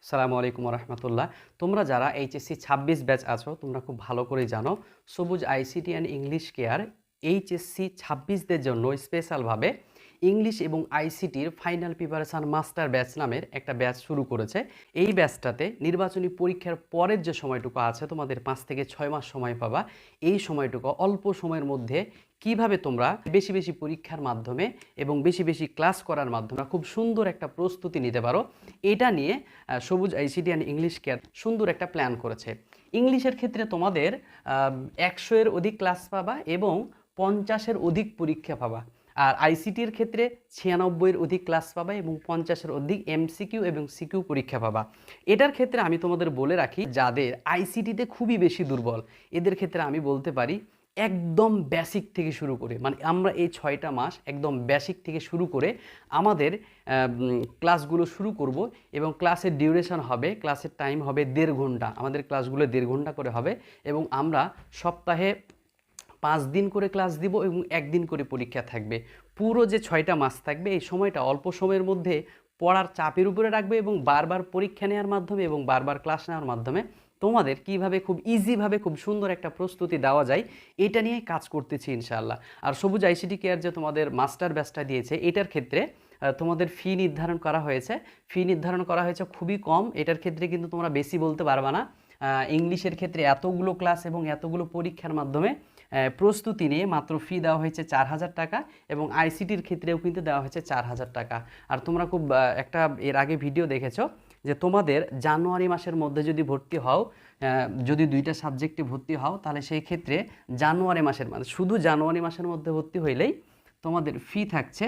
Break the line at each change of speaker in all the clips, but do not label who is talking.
সালামু আলাইকুম রহমতুল্লাহ। তোমরা যারা এইচএসসি ২৬ ব্যাচ আছো তোমরা খুব ভালো করেই জানো সবুজ ICT and English care HSC ২৬দের জন্য স্পেশালভাবে ইংলিশ এবং আইসিটির ফাইনাল প্রিপারেশান মাস্টার ব্যাচ নামের একটা ব্যাচ শুরু করেছে। এই ব্যাচটাতে নির্বাচনী পরীক্ষার পরের যে সময়টুকু আছে, তোমাদের ৫ থেকে ৬ মাস সময় পাবা। এই সময়টুকু অল্প সময়ের মধ্যে কিভাবে তোমরা বেশি বেশি পরীক্ষার মাধ্যমে এবং বেশি বেশি ক্লাস করার মাধ্যমে খুব সুন্দর একটা প্রস্তুতি নিতে পারো, এটা নিয়ে সবুজ আইসিটি অ্যান্ড ইংলিশ কেয়ার সুন্দর একটা প্ল্যান করেছে। ইংলিশের ক্ষেত্রে তোমাদের ১০০-এর অধিক ক্লাস পাবা এবং ৫০-এর অধিক পরীক্ষা পাবা। আর আইসিটির ক্ষেত্রে ৯৬-এর অধিক ক্লাস পাবা এবং ৫০-এর অধিক এমসিকিউ এবং সিকিউ পরীক্ষা পাবা। এটার ক্ষেত্রে আমি তোমাদের বলে রাখি, যাদের আইসিটিতে খুবই বেশি দুর্বল এদের ক্ষেত্রে আমি বলতে পারি একদম বেসিক থেকে শুরু করে, মানে আমরা এই ৬টা মাস একদম বেসিক থেকে শুরু করে আমাদের ক্লাসগুলো শুরু করব এবং ক্লাসের ডিউরেশন হবে, ক্লাসের টাইম হবে ১.৫ ঘন্টা। আমাদের ক্লাসগুলো ১.৫ ঘন্টা করে হবে এবং আমরা সপ্তাহে ৫ দিন করে ক্লাস দিব এবং ১ দিন করে পরীক্ষা থাকবে। পুরো যে ৬টা মাস থাকবে এই সময়টা অল্প সময়ের মধ্যে পড়ার চাপের উপরে রাখবে এবং বারবার পরীক্ষা নেওয়ার মাধ্যমে এবং বারবার ক্লাস নেওয়ার মাধ্যমে তোমাদের কিভাবে খুব ইজিভাবে খুব সুন্দর একটা প্রস্তুতি দেওয়া যায় এটা নিয়ে কাজ করতেছি ইনশাআল্লাহ। আর সবুজ আইসিটি কেয়ার যে তোমাদের মাস্টার ব্যাচটা দিয়েছে, এটার ক্ষেত্রে তোমাদের ফি নির্ধারণ করা হয়েছে। ফি নির্ধারণ করা হয়েছে খুবই কম। এটার ক্ষেত্রে কিন্তু তোমরা বেশি বলতে পারবে না। ইংলিশের ক্ষেত্রে এতগুলো ক্লাস এবং এতগুলো পরীক্ষার মাধ্যমে প্রস্তুতি নিয়ে মাত্র ফি দেওয়া হয়েছে ৪,০০০ টাকা এবং আইসিটির ক্ষেত্রেও কিন্তু দেওয়া হয়েছে ৪,০০০ টাকা। আর তোমরা খুব একটা এর আগে ভিডিও দেখেছো যে তোমাদের জানুয়ারি মাসের মধ্যে যদি ভর্তি হও, যদি ২টা সাবজেক্টে ভর্তি হও, তাহলে সেই ক্ষেত্রে জানুয়ারি মাসের, মানে শুধু জানুয়ারি মাসের মধ্যে ভর্তি হইলেই তোমাদের ফি থাকছে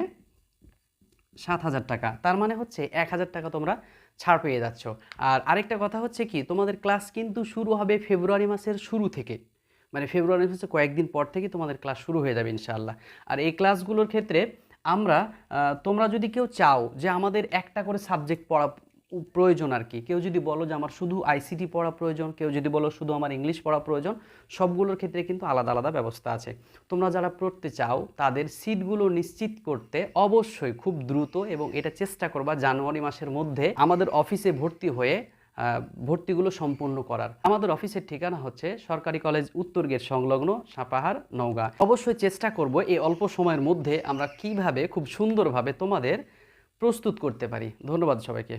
৭,০০০ টাকা। তার মানে হচ্ছে ১,০০০ টাকা তোমরা ছাড় পেয়ে যাচ্ছ। আর আরেকটা কথা হচ্ছে কি, তোমাদের ক্লাস কিন্তু শুরু হবে ফেব্রুয়ারি মাসের শুরু থেকে, মানে ফেব্রুয়ারি মাসে কয়েকদিন পর থেকে তোমাদের ক্লাস শুরু হয়ে যাবে ইনশাআল্লাহ। আর এই ক্লাসগুলোর ক্ষেত্রে আমরা তোমরা যদি কেউ চাও যে আমাদের একটা করে সাবজেক্ট পড়া প্রয়োজন, আর কি, কেউ যদি বলো যে আমার শুধু আইসিটি পড়া প্রয়োজন, কেউ যদি বলো শুধু আমার ইংলিশ পড়া প্রয়োজন, সবগুলোর ক্ষেত্রে কিন্তু আলাদা আলাদা ব্যবস্থা আছে। তোমরা যারা পড়তে চাও তাদের সিটগুলো নিশ্চিত করতে অবশ্যই খুব দ্রুত এবং এটা চেষ্টা করবা জানুয়ারি মাসের মধ্যে আমাদের অফিসে ভর্তি হয়ে ভর্তিগুলো সম্পন্ন করার। আমাদের অফিসের ঠিকানা হচ্ছে সরকারি কলেজ উত্তর গেট সংলগ্ন সাপাহার, নওগাঁ। অবশ্যই চেষ্টা করব এই অল্প সময়ের মধ্যে আমরা কিভাবে খুব সুন্দরভাবে তোমাদের প্রস্তুত করতে পারি। ধন্যবাদ সবাইকে।